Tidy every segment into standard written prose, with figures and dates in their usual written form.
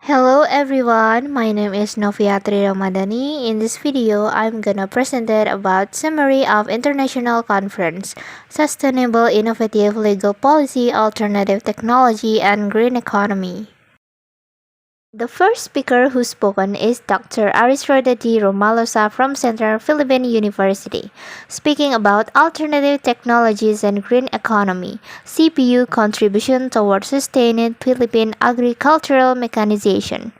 Hello everyone, my name is Novia Trie Ramadani. In this video, I'm gonna present it about summary of International Conference, Sustainable Innovative Legal Policy, Alternative Technology, and Green Economy. The first speaker who spoken is Dr. Arisrodadi Romalosa from Central Philippine University, speaking about alternative technologies and green economy, CPU contribution towards sustained Philippine agricultural mechanization.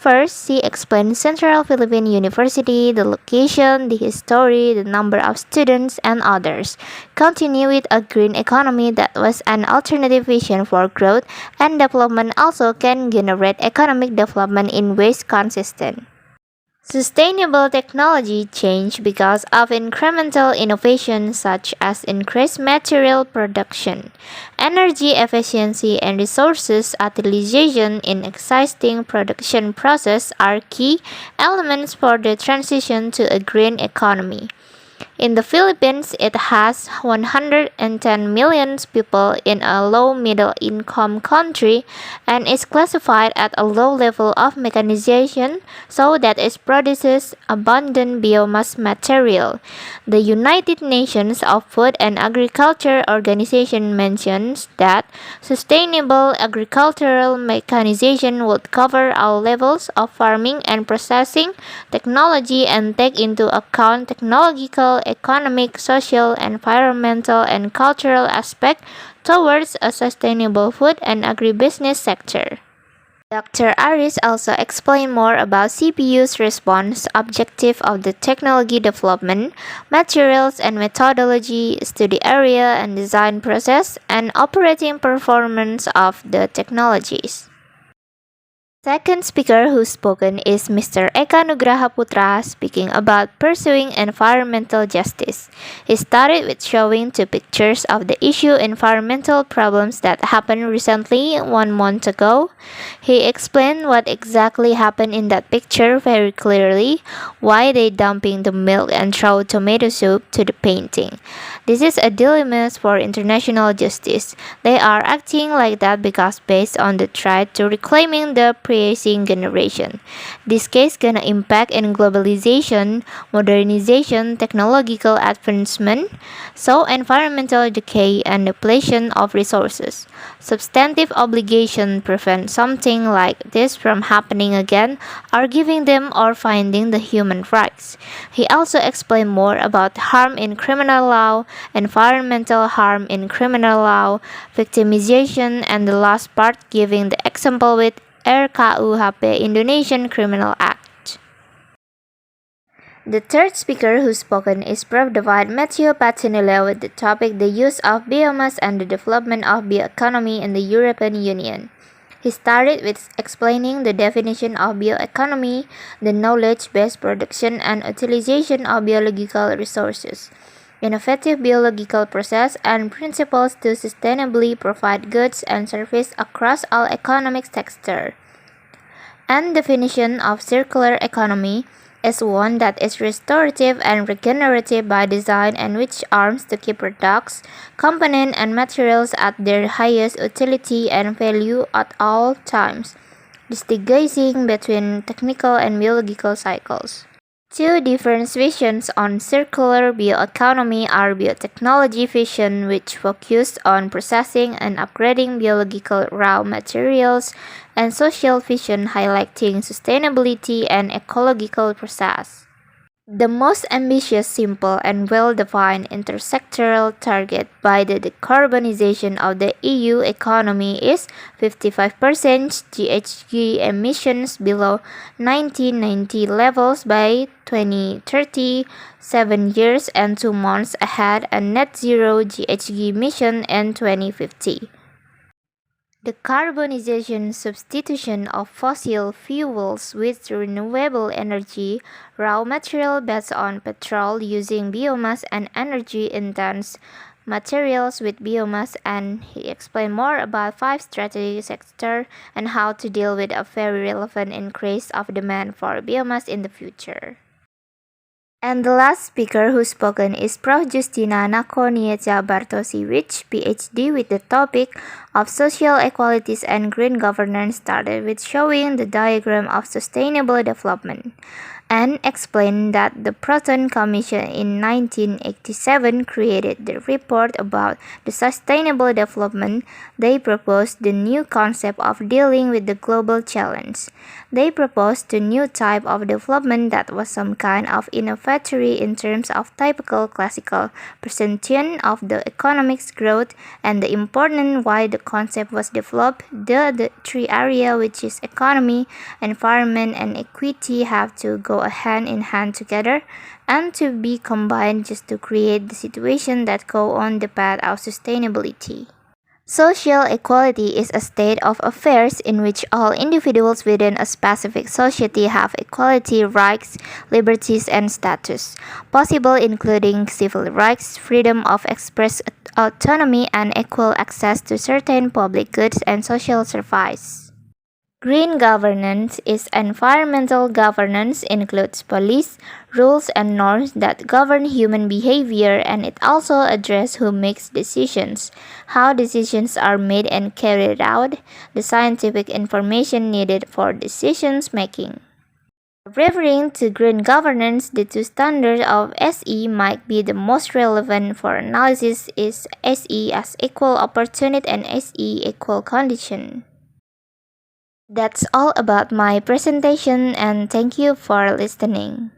First, she explained Central Philippine University, the location, the history, the number of students, and others. Continue with a green economy that was an alternative vision for growth and development also can generate economic development in ways consistent. Sustainable technology change because of incremental innovation such as increased material production, energy efficiency and resources utilization in existing production process are key elements for the transition to a green economy. In the Philippines, it has 110 million people in a low middle income country and is classified at a low level of mechanization so that it produces abundant biomass material. The United Nations of Food and Agriculture Organization mentions that sustainable agricultural mechanization would cover all levels of farming and processing technology and take into account technological, economic, social, environmental, and cultural aspects towards a sustainable food and agribusiness sector. Dr. Aris also explained more about CPU's response, objective of the technology development, materials and methodology, study area and design process, and operating performance of the technologies. Second speaker who spoken is Mr. Eka Nugraha Putra speaking about pursuing environmental justice. He started with showing two pictures of the issue environmental problems that happened recently 1 month ago. He explained what exactly happened in that picture very clearly, why they dumping the milk and throw tomato soup to the painting. This is a dilemma for international justice. They are acting like that because based on the threat to reclaiming the pre-existing generation. This case gonna impact in globalization, modernization, technological advancement, so environmental decay and depletion of resources. Substantive obligation prevent something like this from happening again or giving them or finding the human rights. He also explained more about harm in criminal law, environmental harm in criminal law, victimization, and the last part giving the example with RKUHP Indonesian Criminal Act. The third speaker who spoken is Prof. David Matthew Patinilla with the topic the use of biomass and the development of bioeconomy in the European Union. He started with explaining the definition of bioeconomy, the knowledge-based production and utilization of biological resources, innovative biological process and principles to sustainably provide goods and services across all economic sectors, and definition of circular economy is one that is restorative and regenerative by design and which aims to keep products, components, and materials at their highest utility and value at all times, distinguishing between technical and biological cycles. Two different visions on circular bioeconomy are biotechnology vision, which focused on processing and upgrading biological raw materials, and social vision highlighting sustainability and ecological process. The most ambitious, simple, and well-defined intersectoral target by the decarbonization of the EU economy is 55% GHG emissions below 1990 levels by 2030, 7 years and 2 months ahead, and net zero GHG emission in 2050. The carbonization substitution of fossil fuels with renewable energy, raw material based on petrol using biomass and energy-intense materials with biomass, and he explained more about 5 strategic sectors and how to deal with a very relevant increase of demand for biomass in the future. And the last speaker who spoken is Prof. Justina Nakonieta Bartosiewicz, PhD, with the topic of social equalities and green governance, started with showing the diagram of sustainable development and explained that the Proton Commission in 1987 created the report about the sustainable development. They proposed the new concept of dealing with the global challenge. They proposed a new type of development that was some kind of innovatory in terms of typical classical perception of the economic growth, and the important why the concept was developed. The three area, which is economy, environment, and equity, have to go hand in hand together and to be combined just to create the situation that go on the path of sustainability. Social equality is a state of affairs in which all individuals within a specific society have equality rights, liberties, and status, possible including civil rights, freedom of express autonomy, and equal access to certain public goods and social services. Green governance is environmental governance, includes policies, rules, and norms that govern human behavior, and it also addresses who makes decisions, how decisions are made and carried out, the scientific information needed for decisions making. Referring to green governance, the two standards of SE might be the most relevant for analysis is SE as equal opportunity and SE equal condition. That's all about my presentation, and thank you for listening.